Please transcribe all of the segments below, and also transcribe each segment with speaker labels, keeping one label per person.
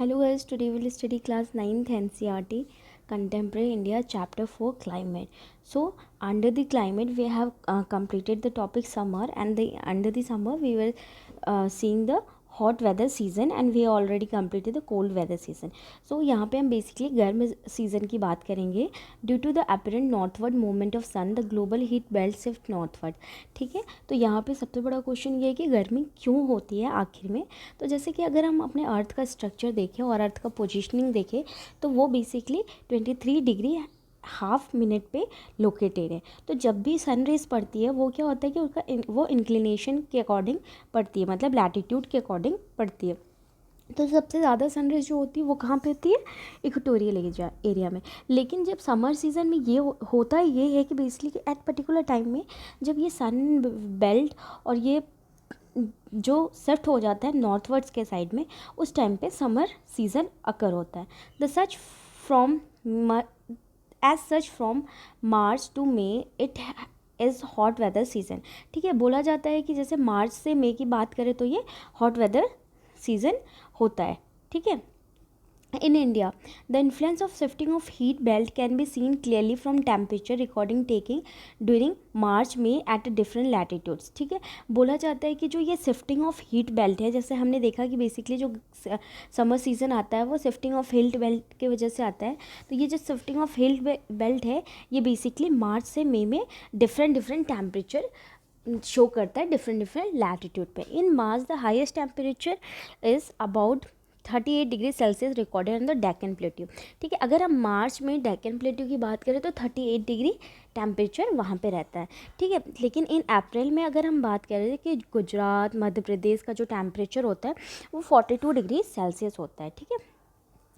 Speaker 1: Hello guys, today we will study class 9th NCERT Contemporary India chapter 4 climate. So under the climate we have completed the topic summer, and under the summer we were seeing the hot weather season and we already completed the cold weather season. So यहाँ पे हम basically गर्म season की बात करेंगे. Due to the apparent northward movement of sun the global heat belt shift northward. ठीक है, तो यहाँ पे सबसे बड़ा क्वेश्चन ये है कि गर्मी क्यों होती है आखिर में. तो जैसे कि अगर हम अपने अर्थ का स्ट्रक्चर देखें और अर्थ का पोजिशनिंग देखें तो वो बेसिकली 23 डिग्री हाफ मिनट पे लोकेटेड है. तो जब भी सन रेज पड़ती है वो क्या होता है कि उसका वो इंक्लिनेशन के अकॉर्डिंग पड़ती है, मतलब लैटिट्यूड के अकॉर्डिंग पड़ती है. तो सबसे ज़्यादा सन रेज जो होती है वो कहाँ पे होती है, इक्वेटोरियल एरिया में. लेकिन जब समर सीज़न में ये होता ये है कि बेसिकली एट पर्टिकुलर टाइम में जब ये सन बेल्ट और ये जो शिफ्ट हो जाता है नॉर्थवर्ड्स के साइड में, उस टाइम पे समर सीज़न अकर होता है. The such from as such from March to May it is hot weather season. ठीक है, बोला जाता है कि जैसे मार्च से मई की बात करें तो ये हॉट वेदर सीज़न होता है. ठीक है. In India, the influence of shifting of heat belt can be seen clearly from temperature recording taking during March May at different latitudes. ठीक है, बोला जाता है कि जो ये शिफ्टिंग ऑफ हीट बेल्ट है, जैसे हमने देखा कि बेसिकली जो समर सीज़न आता है वो शिफ्टिंग ऑफ हीट बेल्ट की वजह से आता है. तो ये जो शिफ्टिंग ऑफ हीट बेल्ट है ये बेसिकली मार्च से मई में डिफरेंट टेम्परेचर शो करता है डिफरेंट लैटिट्यूड पे. In March the highest temperature is about 38 degree Celsius recorded on the Deccan plateau. ठीक है, अगर हम मार्च में डेक्कन प्लेट्यू की बात करें तो 38 डिग्री टेम्परेचर वहाँ पे रहता है. ठीक है, लेकिन इन अप्रैल में अगर हम बात करें कि गुजरात मध्य प्रदेश का जो टेम्परेचर होता है वो 42 डिग्री सेल्सियस होता है. ठीक है.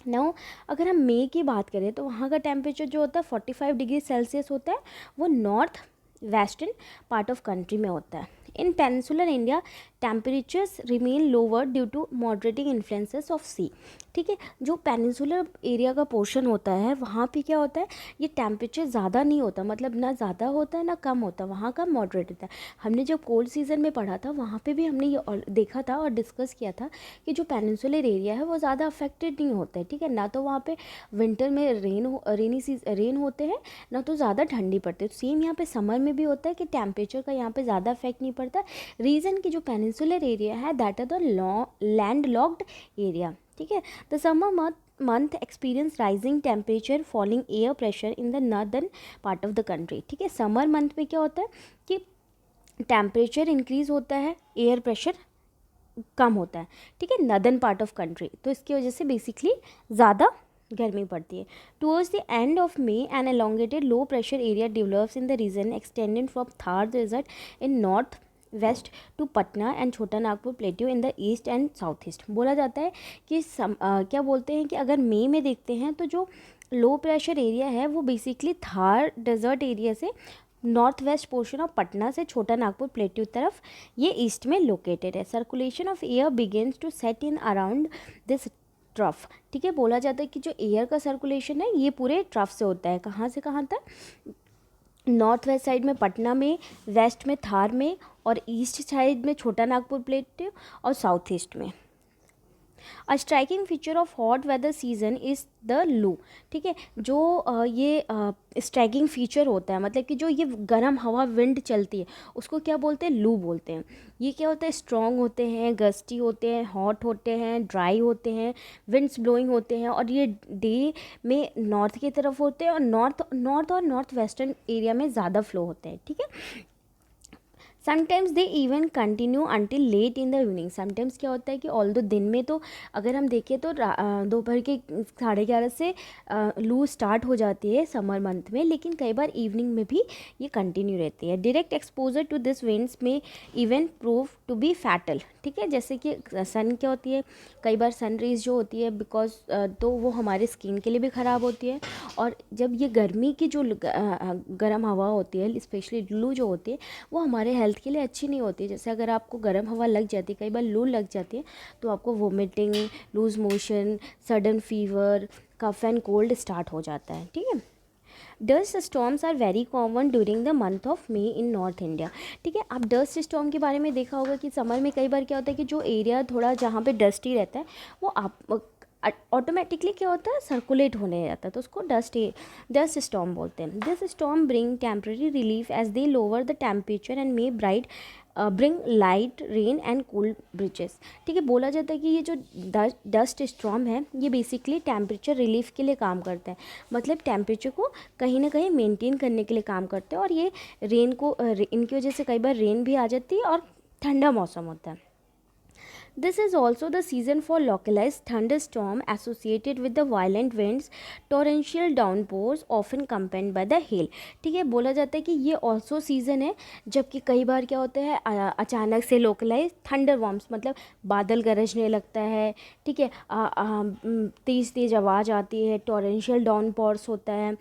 Speaker 1: नाउ अगर हम मई की बात करें तो वहाँ का टेम्परेचर जो होता है 45 डिग्री सेल्सियस होता है. वो north western part of country में होता है. In peninsular India temperatures remain lower due to moderating influences of sea. ठीक है, जो पेनिनसुलर एरिया का पोर्शन होता है वहाँ पे क्या होता है, ये टेम्परेचर ज़्यादा नहीं होता, मतलब ना ज़्यादा होता है ना कम होता, वहाँ का मॉडरेट होता है. हमने जब कोल्ड सीज़न में पढ़ा था वहाँ पे भी हमने ये देखा था और डिस्कस किया था कि जो पेनिनसुलर एरिया है वो ज़्यादा अफेक्टेड नहीं होता है. ठीक है, ना तो वहाँ पे विंटर में रेन होते हैं ना तो ज़्यादा ठंडी पड़ती है. तो सेम यहाँ पे समर में भी होता है कि टेम्परेचर का यहाँ पे ज़्यादा इफेक्ट नहीं पड़ता. रीज़न की जो पेनिनसुलर एरिया है that are the land locked area. ठीक है, the summer month experience rising temperature falling air pressure in the northern part of the country. ठीक है, समर मंथ में क्या होता है कि टेम्परेचर इंक्रीज होता है, एयर प्रेशर कम होता है. ठीक है, नदर्न पार्ट ऑफ कंट्री, तो इसकी वजह से बेसिकली ज़्यादा गर्मी पड़ती है. Towards the end of May an elongated low pressure area develops in the region extended from Thar desert in north west to Patna and Chota Nagpur plateau in the east and south east. बोला जाता है कि क्या बोलते हैं कि अगर मई में देखते हैं तो जो लो प्रेशर एरिया है वो बेसिकली थार डेजर्ट एरिया से north west portion of Patna से छोटा नागपुर प्लेट्यू तरफ ये ईस्ट में लोकेटेड है. Circulation of air begins to set in around this trough. ठीक है, बोला जाता है कि जो एयर का सर्कुलेशन है ये पूरे ट्रफ से होता है. कहाँ से कहाँ तक, नॉर्थ वेस्ट साइड में पटना में, वेस्ट में थार में और ईस्ट साइड में छोटा नागपुर प्लेट्यू और साउथ ईस्ट में. A striking feature of hot weather season is the loo. ठीक है, जो ये स्ट्राइकिंग फीचर होता है, मतलब कि जो ये गर्म हवा विंड चलती है उसको क्या बोलते हैं, लू बोलते हैं. ये क्या होता है, स्ट्रॉन्ग होते हैं, गस्टी होते हैं, हॉट होते हैं, ड्राई होते हैं, विंड्स ब्लोइंग होते हैं और ये डे में नॉर्थ की तरफ होते हैं और नॉर्थ वेस्टर्न एरिया में ज़्यादा फ्लो होते हैं. ठीक है, sometimes they even continue until late in the evening. Sometimes क्या होता है कि ऑल दो दिन में तो अगर हम देखें तो दोपहर के 11:30 से लू स्टार्ट हो जाती है समर मंथ में, लेकिन कई बार इवनिंग में भी ये कंटिन्यू रहती है. Direct exposure to this winds may even prove to be fatal. ठीक है, जैसे कि सन क्या होती है, कई बार सन रेज जो होती है बिकॉज तो वो हमारे स्किन के लिए भी ख़राब होती है. और जब ये गर्मी की जो गर्म हवा होती है, स्पेशली लू जो होती है, वो हमारे हेल्थ के लिए अच्छी नहीं होती. जैसे अगर आपको गर्म हवा लग जाती है, कई बार लू लग जाती है, तो आपको vomiting, loose motion, sudden fever, cough and cold start हो जाता है. ठीक है, dust storms are very common during the month of May in North India. ठीक है, आप डस्ट स्टॉर्म के बारे में देखा होगा कि समर में कई बार क्या होता है कि जो एरिया थोड़ा जहाँ पे डस्टी रहता है वो आप ऑटोमेटिकली क्या होता है, सर्कुलेट होने जाता है, तो उसको डस्ट स्टॉर्म बोलते हैं. This storm bring temporary relief as they lower the temperature and may bring light rain and cool breezes. ठीक है, बोला जाता है कि ये जो डस्ट स्टॉर्म है ये बेसिकली टेम्परेचर रिलीफ के लिए काम करते हैं, मतलब टेम्परेचर को कहीं ना कहीं मेंटेन करने के लिए काम करते हैं. और ये रेन को इनकी वजह से कई बार रेन भी आ जाती है और ठंडा मौसम होता है. This is also the season for localized thunderstorm associated with the violent winds, torrential downpours often accompanied by the hail. ठीक है, बोला जाता है कि ये ऑल्सो सीज़न है जबकि कई बार क्या होता है अचानक से लोकलाइज थंडर वॉर्म्स, मतलब बादल गरजने लगता है. ठीक है, तेज़ तेज़ आवाज़ आती है, टॉरेंशियल डाउनपोर्स होता है,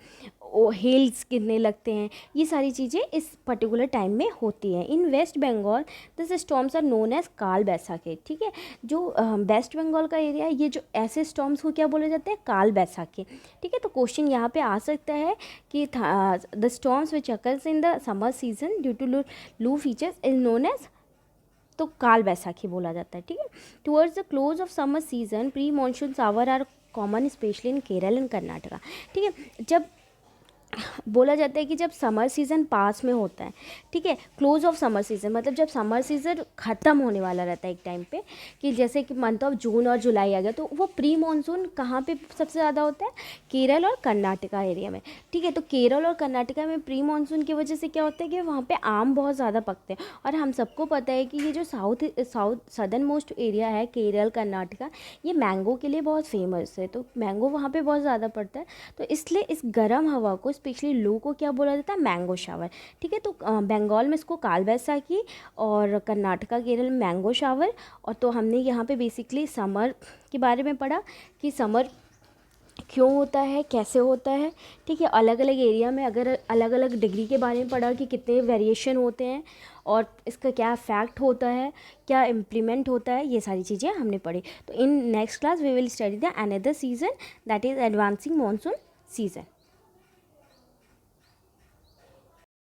Speaker 1: हेल्स गिरने लगते हैं. ये सारी चीज़ें इस पर्टिकुलर टाइम में होती हैं. In West Bengal this storms are known as Kal Baisakhi. ठीक है, जो वेस्ट बंगाल का एरिया है, ये जो ऐसे स्टॉर्म्स को क्या बोले जाते हैं, काल बैसाखी. ठीक है, तो क्वेश्चन यहाँ पे आ सकता है कि the storms which occurs in the summer season due to loo features is known as, तो काल बैसाखी बोला जाता है. ठीक है, towards the close of summer season pre monsoon shower are common specially in Kerala and Karnataka. ठीक है, जब बोला जाता है कि जब समर सीज़न पास में होता है, ठीक है, क्लोज ऑफ समर सीज़न मतलब जब समर सीज़न ख़त्म होने वाला रहता है एक टाइम पे, कि जैसे कि मंथ ऑफ जून और जुलाई आ गया, तो वो प्री मानसून कहाँ पे सबसे ज़्यादा होता है, केरल और कर्नाटका एरिया में. ठीक है, तो केरल और कर्नाटका में प्री मानसून की वजह से क्या होता है कि वहाँ पे आम बहुत ज़्यादा पकते हैं. और हम सबको पता है कि ये जो साउथ सदर्न मोस्ट एरिया है केरल कर्नाटका, ये मैंगो के लिए बहुत फेमस है, तो मैंगो वहाँ पर बहुत ज़्यादा पड़ता है. तो इसलिए इस गर्म हवा को स्पेशली लू को क्या बोला जाता है, मैंगो शावर. ठीक है, तो बंगाल में इसको काल बैसाखी और कर्नाटका केरल में मैंगो शावर. और तो हमने यहाँ पे बेसिकली समर के बारे में पढ़ा कि समर क्यों होता है, कैसे होता है. ठीक है, अलग अलग एरिया में अगर अलग अलग डिग्री के बारे में पढ़ा कि कितने वेरिएशन होते हैं और इसका क्या इफेक्ट होता है, क्या इम्प्लीमेंट होता है, ये सारी चीज़ें हमने पढ़ी. तो in next class we will study the another season that is advancing monsoon season.